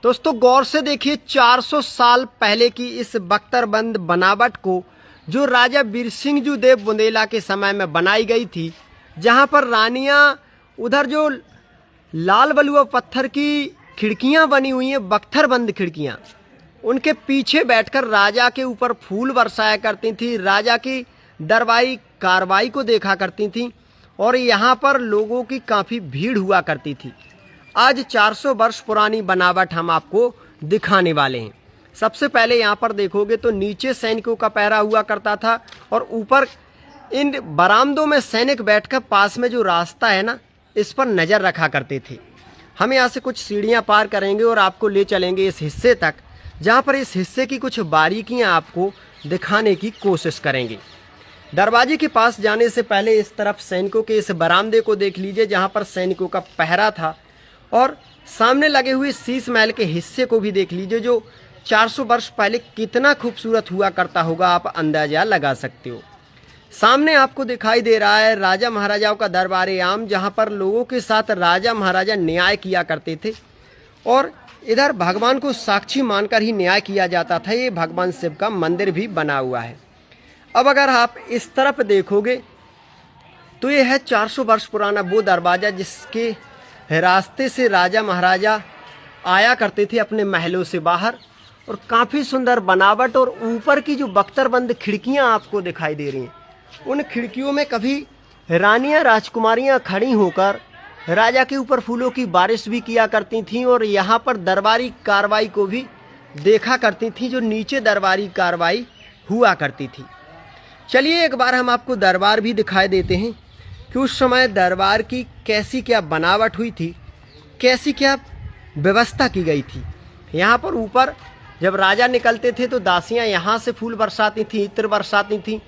दोस्तों गौर से देखिए 400 साल पहले की इस बख्तरबंद बनावट को जो राजा बीरसिंह देव बुंदेला के समय में बनाई गई थी, जहां पर रानियां उधर जो लाल बलुआ पत्थर की खिड़कियां बनी हुई हैं, बख्तरबंद खिड़कियां, उनके पीछे बैठकर राजा के ऊपर फूल बरसाया करती थी, राजा की दरबारी कार्रवाई को देखा करती थी और यहाँ पर लोगों की काफ़ी भीड़ हुआ करती थी। आज 400 वर्ष पुरानी बनावट हम आपको दिखाने वाले हैं। सबसे पहले यहाँ पर देखोगे तो नीचे सैनिकों का पहरा हुआ करता था और ऊपर इन बरामदों में सैनिक बैठकर पास में जो रास्ता है ना, इस पर नज़र रखा करते थे। हम यहाँ से कुछ सीढ़ियाँ पार करेंगे और आपको ले चलेंगे इस हिस्से तक, जहाँ पर इस हिस्से की कुछ बारीकियाँ आपको दिखाने की कोशिश करेंगे। दरवाजे के पास जाने से पहले इस तरफ सैनिकों के इस बरामदे को देख लीजिए, जहाँ पर सैनिकों का पहरा था, और सामने लगे हुए शीश महल के हिस्से को भी देख लीजिए, जो 400 वर्ष पहले कितना खूबसूरत हुआ करता होगा, आप अंदाजा लगा सकते हो। सामने आपको दिखाई दे रहा है राजा महाराजाओं का दरबार आम, जहाँ पर लोगों के साथ राजा महाराजा न्याय किया करते थे और इधर भगवान को साक्षी मानकर ही न्याय किया जाता था। ये भगवान शिव का मंदिर भी बना हुआ है। अब अगर आप इस तरफ देखोगे तो ये है 400 वर्ष पुराना वो दरवाज़ा जिसके रास्ते से राजा महाराजा आया करते थे अपने महलों से बाहर, और काफ़ी सुंदर बनावट। और ऊपर की जो बख्तरबंद खिड़कियां आपको दिखाई दे रही हैं, उन खिड़कियों में कभी रानियां राजकुमारियां खड़ी होकर राजा के ऊपर फूलों की बारिश भी किया करती थीं और यहाँ पर दरबारी कार्रवाई को भी देखा करती थीं, जो नीचे दरबारी कार्रवाई हुआ करती थी। चलिए एक बार हम आपको दरबार भी दिखाई देते हैं कि उस समय दरबार की कैसी क्या बनावट हुई थी, कैसी क्या व्यवस्था की गई थी। यहाँ पर ऊपर जब राजा निकलते थे तो दासियाँ यहाँ से फूल बरसाती थीं, इत्र बरसाती थीं।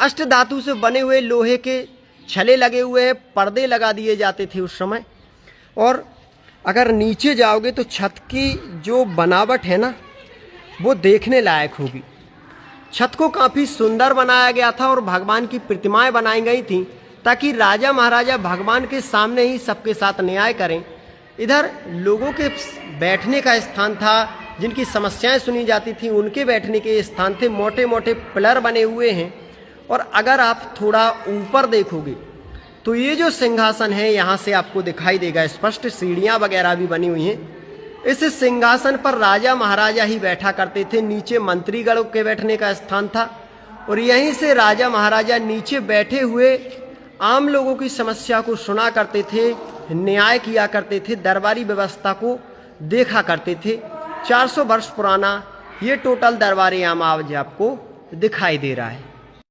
अष्ट धातु से बने हुए लोहे के छले लगे हुए हैं, पर्दे लगा दिए जाते थे उस समय। और अगर नीचे जाओगे तो छत की जो बनावट है ना, वो देखने लायक होगी। छत को काफ़ी सुंदर बनाया गया था और भगवान की प्रतिमाएं बनाई गई थीं ताकि राजा महाराजा भगवान के सामने ही सबके साथ न्याय करें। इधर लोगों के बैठने का स्थान था, जिनकी समस्याएं सुनी जाती थी उनके बैठने के स्थान थे। मोटे मोटे पिलर बने हुए हैं और अगर आप थोड़ा ऊपर देखोगे तो ये जो सिंहासन है यहाँ से आपको दिखाई देगा स्पष्ट, सीढ़ियाँ वगैरह भी बनी हुई हैं। इस सिंहासन पर राजा महाराजा ही बैठा करते थे। नीचे मंत्रीगणों के बैठने का स्थान था और यहीं से राजा महाराजा नीचे बैठे हुए आम लोगों की समस्या को सुना करते थे, न्याय किया करते थे, दरबारी व्यवस्था को देखा करते थे। 400 वर्ष पुराना ये टोटल दरबार आम आज आपको दिखाई दे रहा है।